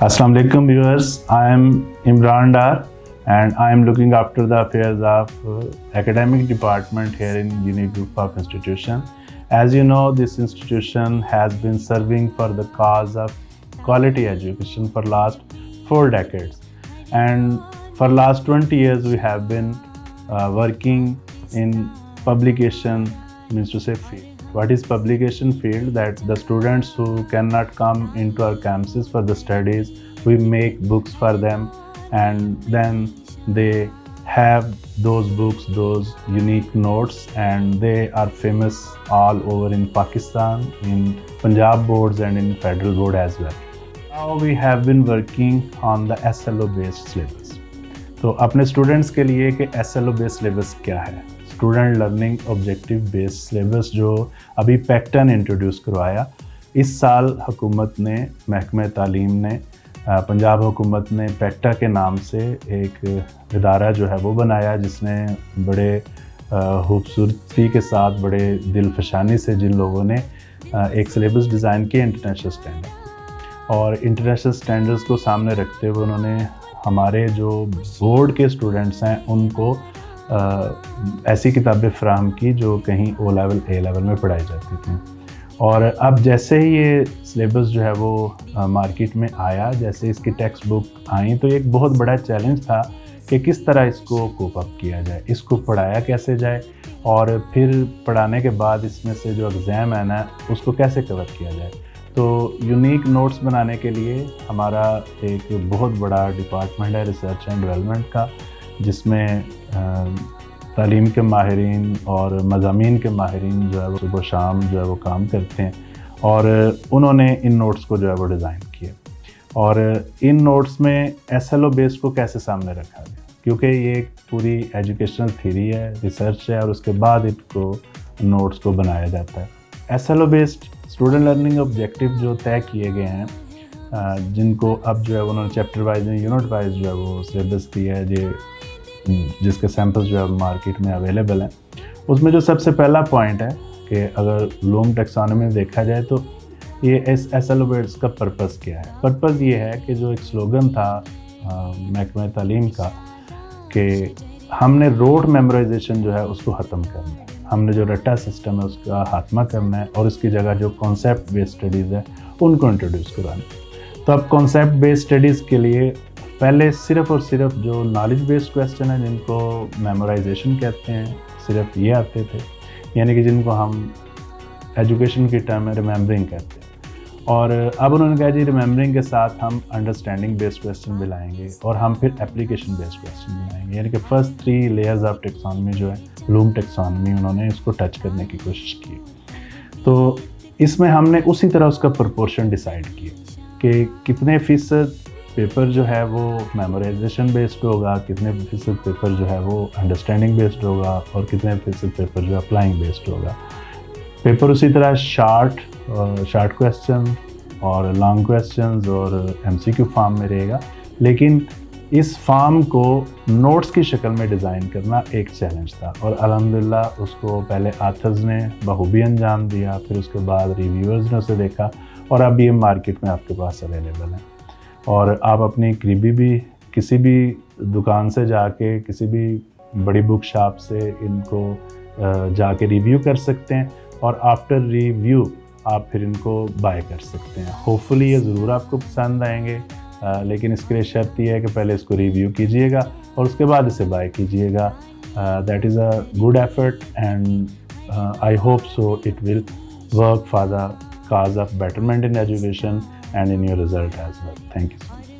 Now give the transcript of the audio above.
Assalamu alaikum viewers, I am Imran Dar and I am looking after the affairs of academic department here in Unique Group of Institution. As you know, this institution has been serving for the cause of quality education for last 4 decades, and for last 20 years we have been working in publication, means to say field. What is publication field? That the students who cannot come into our campuses for the studies, we make books for them, and then they have those books, those unique notes, and they are famous all over in Pakistan, in Punjab boards and in federal board as well. Now we have been working on the SLO based syllabus. तो अपने students के लिए कि SLO based syllabus क्या है, student learning objective based syllabus, जो अभी पैक्टा ने इंट्रोड्यूस करवाया। इस साल हुकूमत ने, महकमे तालीम ने, पंजाब हुकूमत ने पैक्टा के नाम से एक इदारा जो है वो बनाया, जिसने बड़े खूबसूरती के साथ, बड़े दिलफशानी से जिन लोगों ने एक सिलेबस डिज़ाइन किया इंटरनेशनल स्टैंडर्ड, और इंटरनेशनल स्टैंडर्ड्स को सामने रखते हुए उन्होंने हमारे जो बोर्ड के स्टूडेंट्स हैं उनको ऐसी किताबें फ़राहम की जो कहीं ओ लेवल ए लेवल में पढ़ाई जाती थी। और अब जैसे ही ये सिलेबस जो है वो मार्केट में आया, जैसे इसकी टेक्स्ट बुक आई, तो एक बहुत बड़ा चैलेंज था कि किस तरह इसको कोप अप किया जाए, इसको पढ़ाया कैसे जाए, और फिर पढ़ाने के बाद इसमें से जो एग्ज़ाम है ना उसको कैसे कवर किया जाए। तो यूनिक नोट्स बनाने के लिए हमारा एक बहुत बड़ा डिपार्टमेंट है रिसर्च एंड डेवलपमेंट का, जिसमें तालीम के माहिरीन और मज़ामीन के माहिरीन जो है वो सुबह शाम जो है वो काम करते हैं, और उन्होंने इन नोट्स को जो है वो डिज़ाइन किए। और इन नोट्स में SLO बेस्ड को कैसे सामने रखा गया, क्योंकि ये एक पूरी एजुकेशनल थ्योरी है, रिसर्च है, और उसके बाद इनको नोट्स को बनाया जाता है। SLO based student learning objective जो तय किए गए हैं, जिनको अब जो है उन्होंने चैप्टर वाइज यूनिट वाइज जो है वो सिलेबस दिया है, जिसके सैम्पल्स जो है मार्केट में अवेलेबल हैं। उसमें जो सबसे पहला पॉइंट है कि अगर ब्लूम टेक्सोनॉमी में देखा जाए तो ये SLO बेस्ड का पर्पस क्या है। पर्पस ये है कि जो एक स्लोगन था महकमे तालीम का कि हमने रोड मेमोराइजेशन जो है उसको ख़त्म करना है, हमने जो रट्टा सिस्टम है उसका खात्मा करना है, और इसकी जगह जो कॉन्सेप्ट बेस्ड स्टडीज़ है उनको इंट्रोड्यूस कराना है। तो अब कॉन्सेप्ट बेस्ड स्टडीज़ के लिए पहले सिर्फ़ और सिर्फ जो नॉलेज बेस्ड क्वेश्चन है, जिनको मेमोराइजेशन कहते हैं, सिर्फ ये आते थे, यानी कि जिनको हम एजुकेशन की टर्म में रिमेंबरिंग कहते हैं। और अब उन्होंने कहा जी रिमेंबरिंग के साथ हम अंडरस्टैंडिंग बेस्ड क्वेश्चन भी लाएंगे, और हम फिर एप्लीकेशन बेस्ड क्वेश्चन भी लाएंगे, यानी कि फर्स्ट 3 लेयर्स ऑफ टेक्सोनॉमी जो है ब्लूम टेक्सोनॉमी, उन्होंने इसको टच करने की कोशिश की। तो इसमें हमने उसी तरह उसका प्रोपोर्शन डिसाइड किया कि कितने फ़ीसद पेपर जो है वो मेमोराइजेशन बेस्ड होगा, कितने फ़ीसद पेपर जो है वो अंडरस्टैंडिंग बेस्ड होगा, और कितने फ़ीसद पेपर जो अप्लाइंग बेस्ड होगा। पेपर उसी तरह शार्ट क्वेश्चन और लॉन्ग क्वेश्चंस और MCQ फॉर्म में रहेगा, लेकिन इस फॉर्म को नोट्स की शक्ल में डिज़ाइन करना एक चैलेंज था, और अल्हम्दुलिल्लाह उसको पहले आथर्स ने बखूबी अंजाम दिया, फिर उसके बाद रिव्यूअर्स ने उसे देखा, और अब ये मार्केट में आपके पास अवेलेबल है। और आप अपनी करीबी भी किसी भी दुकान से जाके, किसी भी बड़ी बुक शॉप से इनको जाके रिव्यू कर सकते हैं, और आफ्टर रिव्यू आप फिर इनको बाय कर सकते हैं। होपफुली ये ज़रूर आपको पसंद आएंगे, लेकिन इसके लिए शर्त ये है कि पहले इसको रिव्यू कीजिएगा और उसके बाद इसे बाय कीजिएगा। That is a good effort, and I hope so it will work for the cause of betterment in education and in your result as well. Thank you so much.